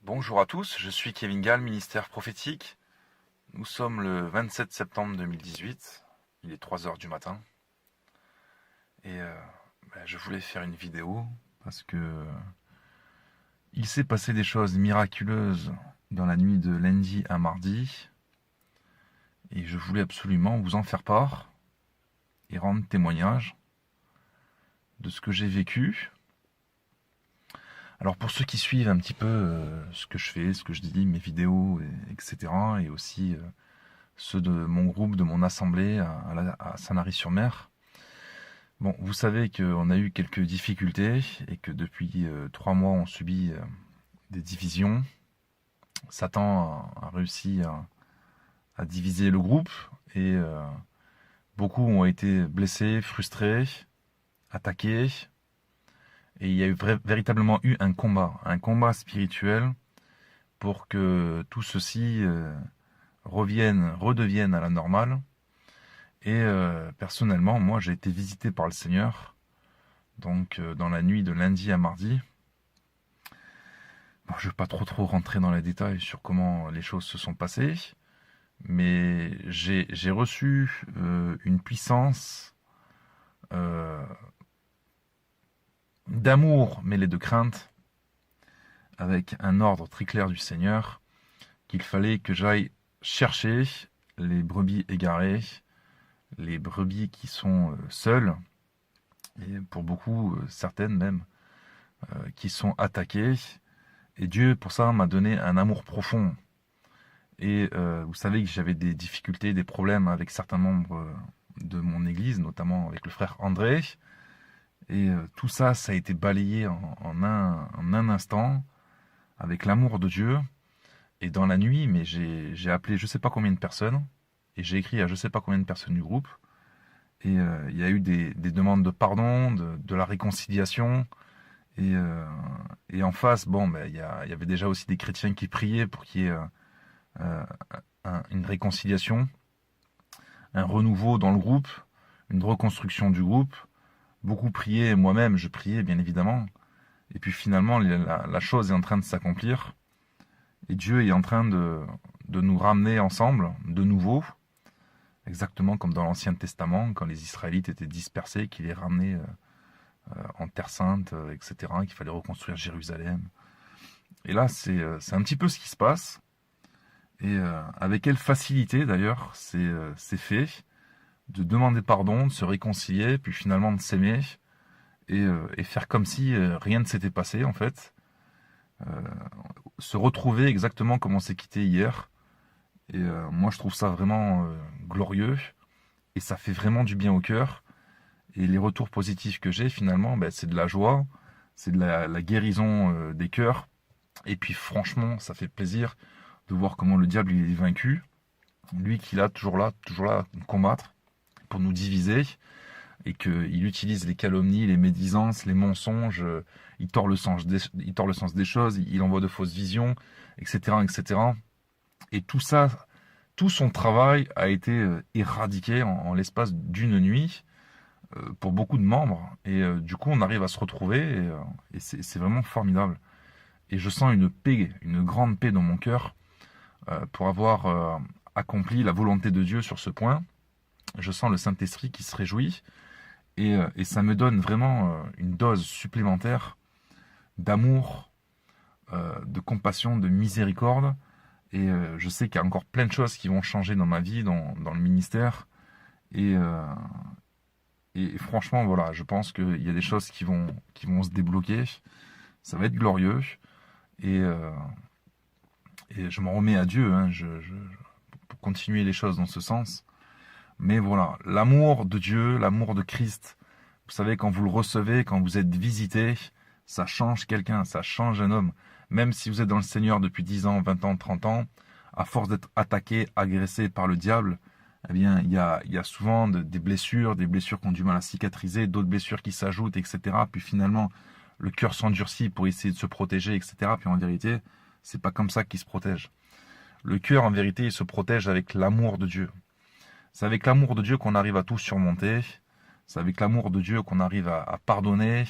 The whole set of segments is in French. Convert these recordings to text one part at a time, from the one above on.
Bonjour à tous, je suis Kevin Gall, ministère prophétique. Nous sommes le 27 septembre 2018, il est 3 heures du matin. Et je voulais faire une vidéo parce que il s'est passé des choses miraculeuses dans la nuit de lundi à mardi. Et je voulais absolument vous en faire part et rendre témoignage de ce que j'ai vécu. Alors pour ceux qui suivent un petit peu ce que je fais, ce que je dis, mes vidéos, etc. Et aussi ceux de mon groupe, de mon assemblée à Sanary-sur-Mer. Bon, vous savez qu'on a eu quelques difficultés et que depuis 3 mois on subit des divisions. Satan a réussi à diviser le groupe et beaucoup ont été blessés, frustrés, attaqués. Et il y a véritablement eu un combat spirituel pour que tout ceci redevienne à la normale. Et personnellement, moi j'ai été visité par le Seigneur, donc dans la nuit de lundi à mardi. Bon, je ne vais pas trop rentrer dans les détails sur comment les choses se sont passées, mais j'ai reçu une puissance d'amour mêlé de crainte, avec un ordre très clair du Seigneur, qu'il fallait que j'aille chercher les brebis égarées, les brebis qui sont seules, et pour beaucoup, certaines même, qui sont attaquées. Et Dieu, pour ça, m'a donné un amour profond. Et vous savez que j'avais des difficultés, des problèmes avec certains membres de mon église, notamment avec le frère André. Et tout ça, ça a été balayé en un instant, avec l'amour de Dieu. Et dans la nuit, mais j'ai appelé je ne sais pas combien de personnes, et j'ai écrit à je ne sais pas combien de personnes du groupe. Et il y a eu des demandes de pardon, de la réconciliation. Et en face, bon, il y avait déjà aussi des chrétiens qui priaient pour qu'il y ait une réconciliation, un renouveau dans le groupe, une reconstruction du groupe. Beaucoup priaient, moi-même je priais bien évidemment. Et puis finalement, la chose est en train de s'accomplir. Et Dieu est en train de nous ramener ensemble, de nouveau, exactement comme dans l'Ancien Testament, quand les Israélites étaient dispersés, qu'il les ramenait en Terre Sainte, etc., qu'il fallait reconstruire Jérusalem. Et là, c'est un petit peu ce qui se passe. Et avec quelle facilité, d'ailleurs, c'est fait, de demander pardon, de se réconcilier, puis finalement de s'aimer, et faire comme si rien ne s'était passé, en fait. Se retrouver exactement comme on s'est quitté hier. Et moi, je trouve ça vraiment glorieux. Et ça fait vraiment du bien au cœur. Et les retours positifs que j'ai, finalement, c'est de la joie. C'est de la guérison des cœurs. Et puis, franchement, ça fait plaisir de voir comment le diable il est vaincu. Lui qui est toujours là pour combattre, pour nous diviser. Et qu'il utilise les calomnies, les médisances, les mensonges. Il tord le sens des choses. Il envoie de fausses visions, etc., etc. Et tout ça, tout son travail a été éradiqué en l'espace d'une nuit pour beaucoup de membres. Et du coup, on arrive à se retrouver et c'est vraiment formidable. Et je sens une paix, une grande paix dans mon cœur pour avoir accompli la volonté de Dieu sur ce point. Je sens le Saint-Esprit qui se réjouit et ça me donne vraiment une dose supplémentaire d'amour, de compassion, de miséricorde. Et je sais qu'il y a encore plein de choses qui vont changer dans ma vie, dans le ministère. Et franchement, voilà, je pense qu'il y a des choses qui vont se débloquer. Ça va être glorieux. Et je m'en remets à Dieu pour continuer les choses dans ce sens. Mais voilà, l'amour de Dieu, l'amour de Christ, vous savez, quand vous le recevez, quand vous êtes visité, ça change quelqu'un, ça change un homme. Même si vous êtes dans le Seigneur depuis 10 ans, 20 ans, 30 ans, à force d'être attaqué, agressé par le diable, eh bien, il y a souvent des blessures qui ont du mal à cicatriser, d'autres blessures qui s'ajoutent, etc. Puis finalement, le cœur s'endurcit pour essayer de se protéger, etc. Puis en vérité, c'est pas comme ça qu'il se protège. Le cœur, en vérité, il se protège avec l'amour de Dieu. C'est avec l'amour de Dieu qu'on arrive à tout surmonter. C'est avec l'amour de Dieu qu'on arrive à pardonner,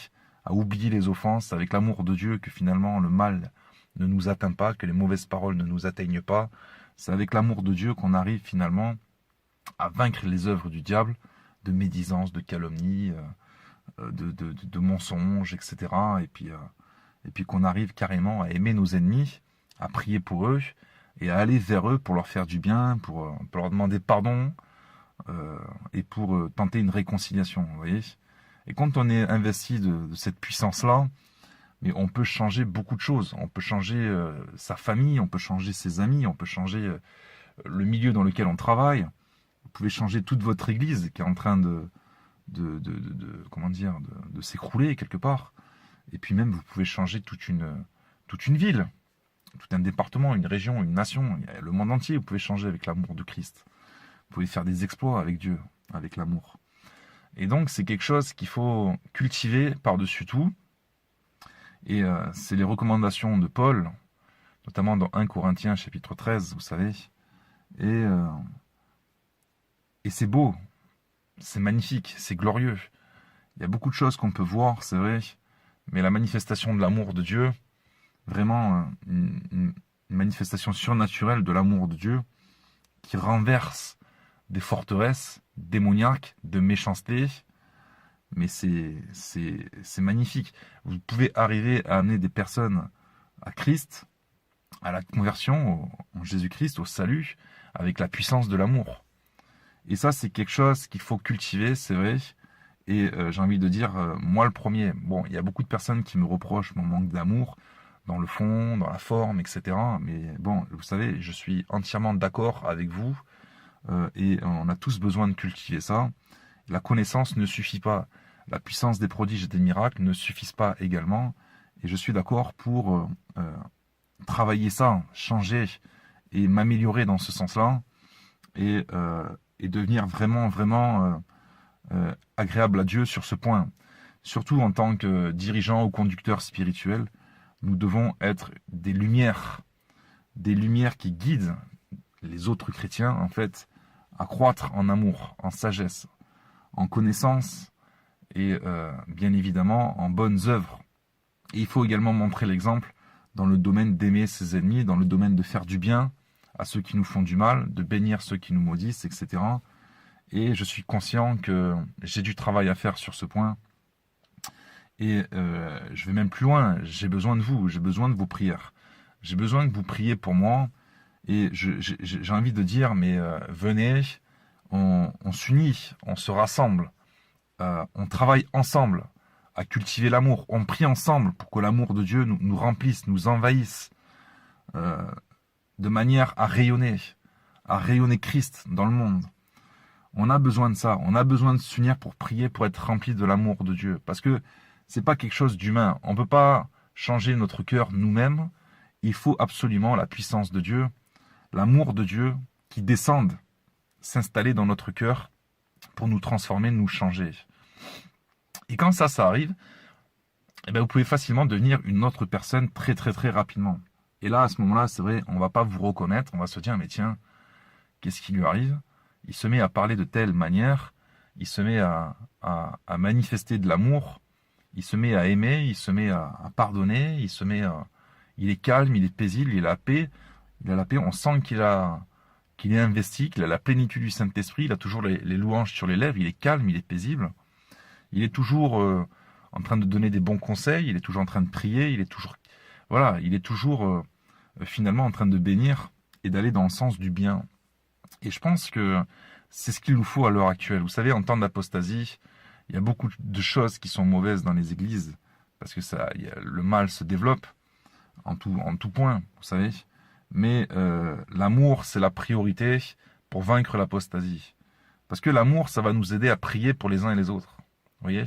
à oublier les offenses. C'est avec l'amour de Dieu que finalement le mal ne nous atteint pas, que les mauvaises paroles ne nous atteignent pas. C'est avec l'amour de Dieu qu'on arrive finalement à vaincre les œuvres du diable, de médisance, de calomnie, de mensonges, etc. Et puis qu'on arrive carrément à aimer nos ennemis, à prier pour eux, et à aller vers eux pour leur faire du bien, pour leur demander pardon, et pour tenter une réconciliation, vous voyez. Et quand on est investi de cette puissance-là, mais on peut changer beaucoup de choses. On peut changer sa famille, on peut changer ses amis, on peut changer le milieu dans lequel on travaille. Vous pouvez changer toute votre église qui est en train de s'écrouler quelque part. Et puis même, vous pouvez changer toute une ville, tout un département, une région, une nation, le monde entier. Vous pouvez changer avec l'amour de Christ. Vous pouvez faire des exploits avec Dieu, avec l'amour. Et donc, c'est quelque chose qu'il faut cultiver par-dessus tout. Et c'est les recommandations de Paul, notamment dans 1 Corinthiens chapitre 13, vous savez. Et c'est beau, c'est magnifique, c'est glorieux. Il y a beaucoup de choses qu'on peut voir, c'est vrai. Mais la manifestation de l'amour de Dieu, vraiment une manifestation surnaturelle de l'amour de Dieu, qui renverse des forteresses démoniaques, de méchanceté. Mais c'est magnifique. Vous pouvez arriver à amener des personnes à Christ, à la conversion, en Jésus-Christ, au salut, avec la puissance de l'amour. Et ça, c'est quelque chose qu'il faut cultiver, c'est vrai. Et j'ai envie de dire, moi le premier, bon, il y a beaucoup de personnes qui me reprochent mon manque d'amour, dans le fond, dans la forme, etc. Mais bon, vous savez, je suis entièrement d'accord avec vous. Et on a tous besoin de cultiver ça. La connaissance ne suffit pas. La puissance des prodiges et des miracles ne suffisent pas également. Et je suis d'accord pour travailler ça, changer et m'améliorer dans ce sens-là. Et devenir vraiment agréable à Dieu sur ce point. Surtout en tant que dirigeant ou conducteur spirituel, nous devons être des lumières qui guident les autres chrétiens, en fait, à croître en amour, en sagesse, en connaissance et bien évidemment en bonnes œuvres. Et il faut également montrer l'exemple dans le domaine d'aimer ses ennemis, dans le domaine de faire du bien à ceux qui nous font du mal, de bénir ceux qui nous maudissent, etc. Et je suis conscient que j'ai du travail à faire sur ce point. Et je vais même plus loin, j'ai besoin de vous, j'ai besoin de vos prières. J'ai besoin que vous priez pour moi. Et j'ai envie de dire, mais venez, on s'unit, on se rassemble, on travaille ensemble à cultiver l'amour. On prie ensemble pour que l'amour de Dieu nous remplisse, nous envahisse, de manière à rayonner Christ dans le monde. On a besoin de ça, on a besoin de s'unir pour prier, pour être rempli de l'amour de Dieu. Parce que c'est pas quelque chose d'humain. On ne peut pas changer notre cœur nous-mêmes. Il faut absolument la puissance de Dieu, l'amour de Dieu qui descende, s'installer dans notre cœur pour nous transformer, nous changer. Et quand ça arrive, eh bien, vous pouvez facilement devenir une autre personne très rapidement. Et là, à ce moment-là, c'est vrai, on ne va pas vous reconnaître, on va se dire, mais tiens, qu'est-ce qui lui arrive? Il se met à parler de telle manière, il se met à manifester de l'amour, il se met à aimer, il se met à pardonner, il est calme, il est paisible, il a la paix, on sent qu'il est investi, qu'il a la plénitude du Saint-Esprit, il a toujours les louanges sur les lèvres, il est calme, il est paisible, il est toujours en train de donner des bons conseils, il est toujours en train de prier, il est toujours finalement en train de bénir et d'aller dans le sens du bien. Et je pense que c'est ce qu'il nous faut à l'heure actuelle. Vous savez, en temps d'apostasie, il y a beaucoup de choses qui sont mauvaises dans les églises, parce que le mal se développe en tout point, vous savez. Mais l'amour, c'est la priorité pour vaincre l'apostasie. Parce que l'amour, ça va nous aider à prier pour les uns et les autres. Vous voyez ?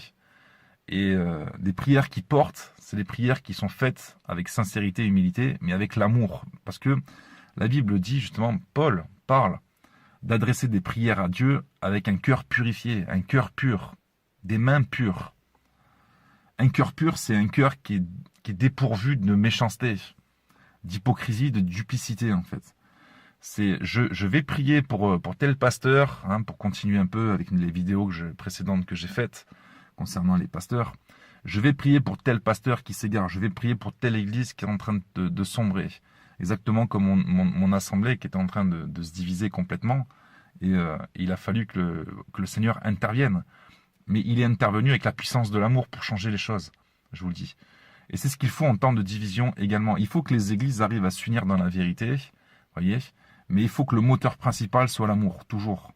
Et des prières qui portent, c'est des prières qui sont faites avec sincérité et humilité, mais avec l'amour. Parce que la Bible dit justement, Paul parle d'adresser des prières à Dieu avec un cœur purifié, un cœur pur, des mains pures. Un cœur pur, c'est un cœur qui est dépourvu de méchanceté, d'hypocrisie, de duplicité en fait. C'est je vais prier pour tel pasteur, pour continuer un peu avec les vidéos précédentes que j'ai faites concernant les pasteurs. Je vais prier pour tel pasteur qui s'égare. Je vais prier pour telle église qui est en train de sombrer. Exactement comme mon assemblée qui était en train de se diviser complètement. Et il a fallu que le Seigneur intervienne. Mais il est intervenu avec la puissance de l'amour pour changer les choses, je vous le dis. Et c'est ce qu'il faut en temps de division également. Il faut que les églises arrivent à s'unir dans la vérité, voyez. Mais il faut que le moteur principal soit l'amour, toujours.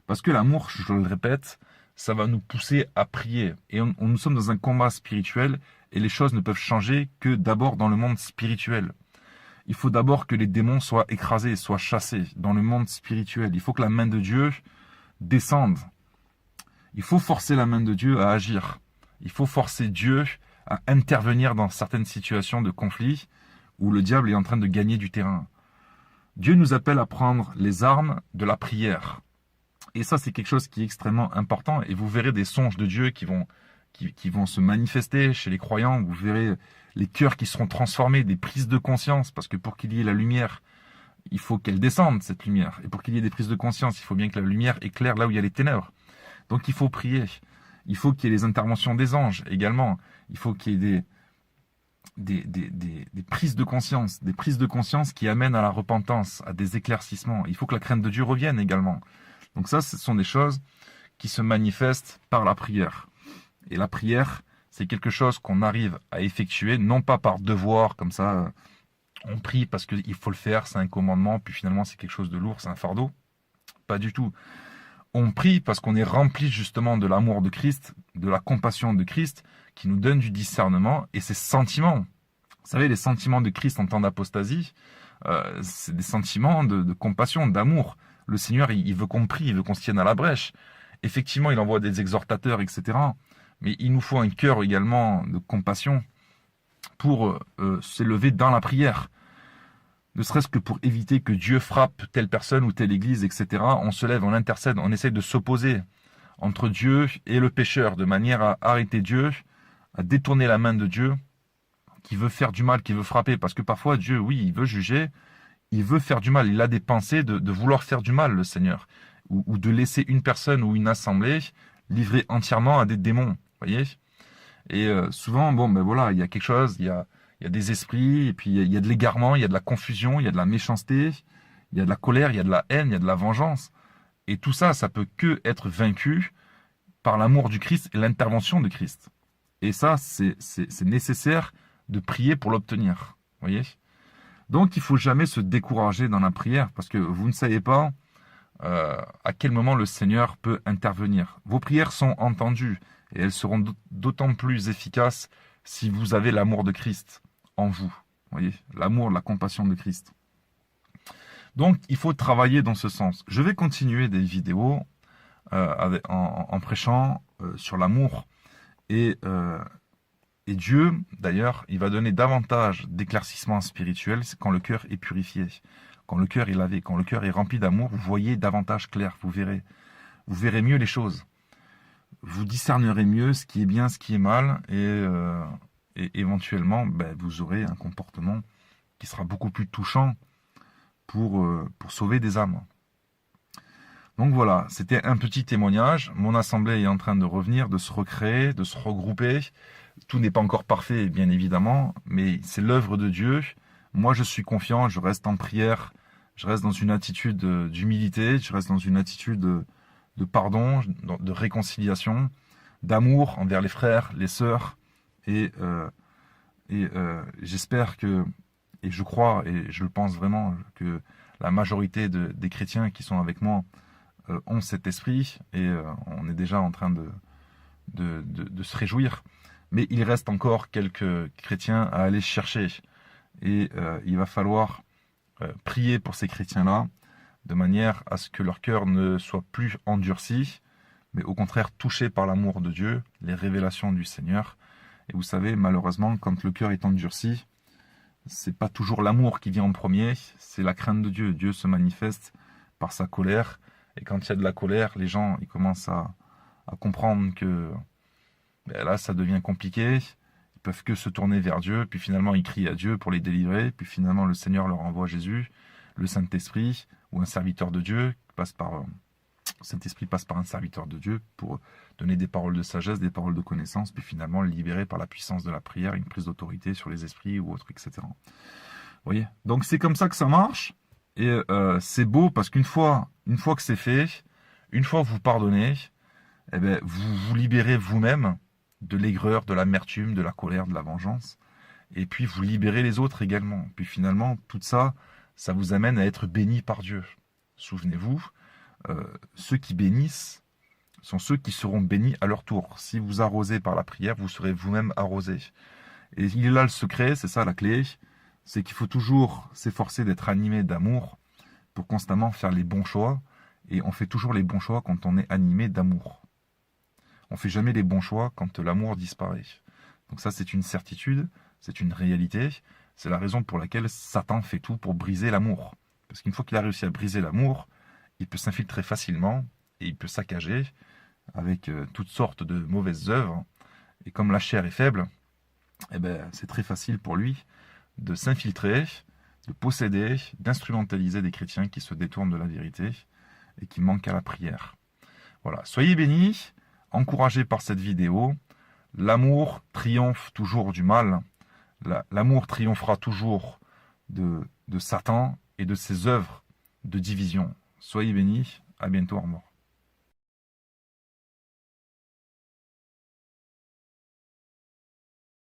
Parce que l'amour, je le répète, ça va nous pousser à prier. Et nous sommes dans un combat spirituel et les choses ne peuvent changer que d'abord dans le monde spirituel. Il faut d'abord que les démons soient écrasés, soient chassés dans le monde spirituel. Il faut que la main de Dieu descende. Il faut forcer la main de Dieu à agir. Il faut forcer Dieu à intervenir dans certaines situations de conflit où le diable est en train de gagner du terrain. Dieu nous appelle à prendre les armes de la prière. Et ça, c'est quelque chose qui est extrêmement important. Et vous verrez des songes de Dieu qui vont se manifester chez les croyants. Vous verrez les cœurs qui seront transformés, des prises de conscience. Parce que pour qu'il y ait la lumière, il faut qu'elle descende, cette lumière. Et pour qu'il y ait des prises de conscience, il faut bien que la lumière éclaire là où il y a les ténèbres. Donc il faut prier. Il faut qu'il y ait les interventions des anges également. Il faut qu'il y ait des prises de conscience qui amènent à la repentance, à des éclaircissements. Il faut que la crainte de Dieu revienne également. Donc ça, ce sont des choses qui se manifestent par la prière. Et la prière, c'est quelque chose qu'on arrive à effectuer, non pas par devoir, comme ça, on prie parce qu'il faut le faire, c'est un commandement, puis finalement c'est quelque chose de lourd, c'est un fardeau. Pas du tout. On prie parce qu'on est rempli justement de l'amour de Christ, de la compassion de Christ, qui nous donne du discernement, et ces sentiments. Vous savez, les sentiments de Christ en temps d'apostasie, c'est des sentiments de compassion, d'amour. Le Seigneur, il veut qu'on prie, il veut qu'on se tienne à la brèche. Effectivement, il envoie des exhortateurs, etc. Mais il nous faut un cœur également de compassion pour s'élever dans la prière. Ne serait-ce que pour éviter que Dieu frappe telle personne ou telle église, etc. On se lève, on intercède, on essaye de s'opposer entre Dieu et le pécheur, de manière à arrêter Dieu, à détourner la main de Dieu, qui veut faire du mal, qui veut frapper. Parce que parfois, Dieu, oui, il veut juger, il veut faire du mal. Il a des pensées de vouloir faire du mal, le Seigneur. Ou de laisser une personne ou une assemblée livrée entièrement à des démons, voyez. Et souvent, bon, ben voilà, il y a quelque chose, il y a des esprits, et puis il y a de l'égarement, il y a de la confusion, il y a de la méchanceté, il y a de la colère, il y a de la haine, il y a de la vengeance. Et tout ça, ça peut que être vaincu par l'amour du Christ et l'intervention de Christ. Et ça, c'est nécessaire de prier pour l'obtenir, voyez. Donc, il ne faut jamais se décourager dans la prière, parce que vous ne savez pas à quel moment le Seigneur peut intervenir. Vos prières sont entendues, et elles seront d'autant plus efficaces si vous avez l'amour de Christ en vous, voyez, l'amour, la compassion de Christ. Donc, il faut travailler dans ce sens. Je vais continuer des vidéos en prêchant sur l'amour. Et Dieu, d'ailleurs, il va donner davantage d'éclaircissement spirituel quand le cœur est purifié, quand le cœur est lavé, quand le cœur est rempli d'amour. Vous voyez davantage clair, vous verrez mieux les choses. Vous discernerez mieux ce qui est bien, ce qui est mal, et éventuellement, vous aurez un comportement qui sera beaucoup plus touchant pour sauver des âmes. Donc voilà, c'était un petit témoignage. Mon assemblée est en train de revenir, de se recréer, de se regrouper. Tout n'est pas encore parfait, bien évidemment, mais c'est l'œuvre de Dieu. Moi, je suis confiant, je reste en prière, je reste dans une attitude d'humilité, je reste dans une attitude de pardon, de réconciliation, d'amour envers les frères, les sœurs. Et j'espère que, et je crois, et je le pense vraiment, que la majorité des chrétiens qui sont avec moi ont cet esprit, et on est déjà en train de se réjouir. Mais il reste encore quelques chrétiens à aller chercher. Et il va falloir prier pour ces chrétiens-là, de manière à ce que leur cœur ne soit plus endurci, mais au contraire touché par l'amour de Dieu, les révélations du Seigneur. Et vous savez, malheureusement, quand le cœur est endurci, c'est pas toujours l'amour qui vient en premier, c'est la crainte de Dieu. Dieu se manifeste par sa colère. Et quand il y a de la colère, les gens ils commencent à comprendre que là, ça devient compliqué. Ils peuvent que se tourner vers Dieu. Puis finalement, ils crient à Dieu pour les délivrer. Puis finalement, le Seigneur leur envoie Jésus, le Saint-Esprit, ou un serviteur de Dieu qui passe par Le Saint-Esprit passe par un serviteur de Dieu pour donner des paroles de sagesse, des paroles de connaissance, puis finalement libérer par la puissance de la prière une prise d'autorité sur les esprits ou autre, etc. Vous voyez? Donc c'est comme ça que ça marche, et c'est beau parce qu'une fois que c'est fait, une fois que vous pardonnez, eh bien, vous vous libérez vous-même de l'aigreur, de l'amertume, de la colère, de la vengeance, et puis vous libérez les autres également. Puis finalement, tout ça, ça vous amène à être béni par Dieu. Souvenez-vous, ceux qui bénissent sont ceux qui seront bénis à leur tour. Si vous arrosez par la prière, vous serez vous-même arrosé. Et il est là le secret, c'est ça la clé, c'est qu'il faut toujours s'efforcer d'être animé d'amour pour constamment faire les bons choix. Et on fait toujours les bons choix quand on est animé d'amour. On ne fait jamais les bons choix quand l'amour disparaît. Donc ça, c'est une certitude, c'est une réalité. C'est la raison pour laquelle Satan fait tout pour briser l'amour. Parce qu'une fois qu'il a réussi à briser l'amour, il peut s'infiltrer facilement et il peut saccager avec toutes sortes de mauvaises œuvres. Et comme la chair est faible, eh ben, c'est très facile pour lui de s'infiltrer, de posséder, d'instrumentaliser des chrétiens qui se détournent de la vérité et qui manquent à la prière. Voilà, soyez bénis, encouragés par cette vidéo. L'amour triomphe toujours du mal. L'amour triomphera toujours de Satan et de ses œuvres de division. Soyez bénis, à bientôt, au revoir.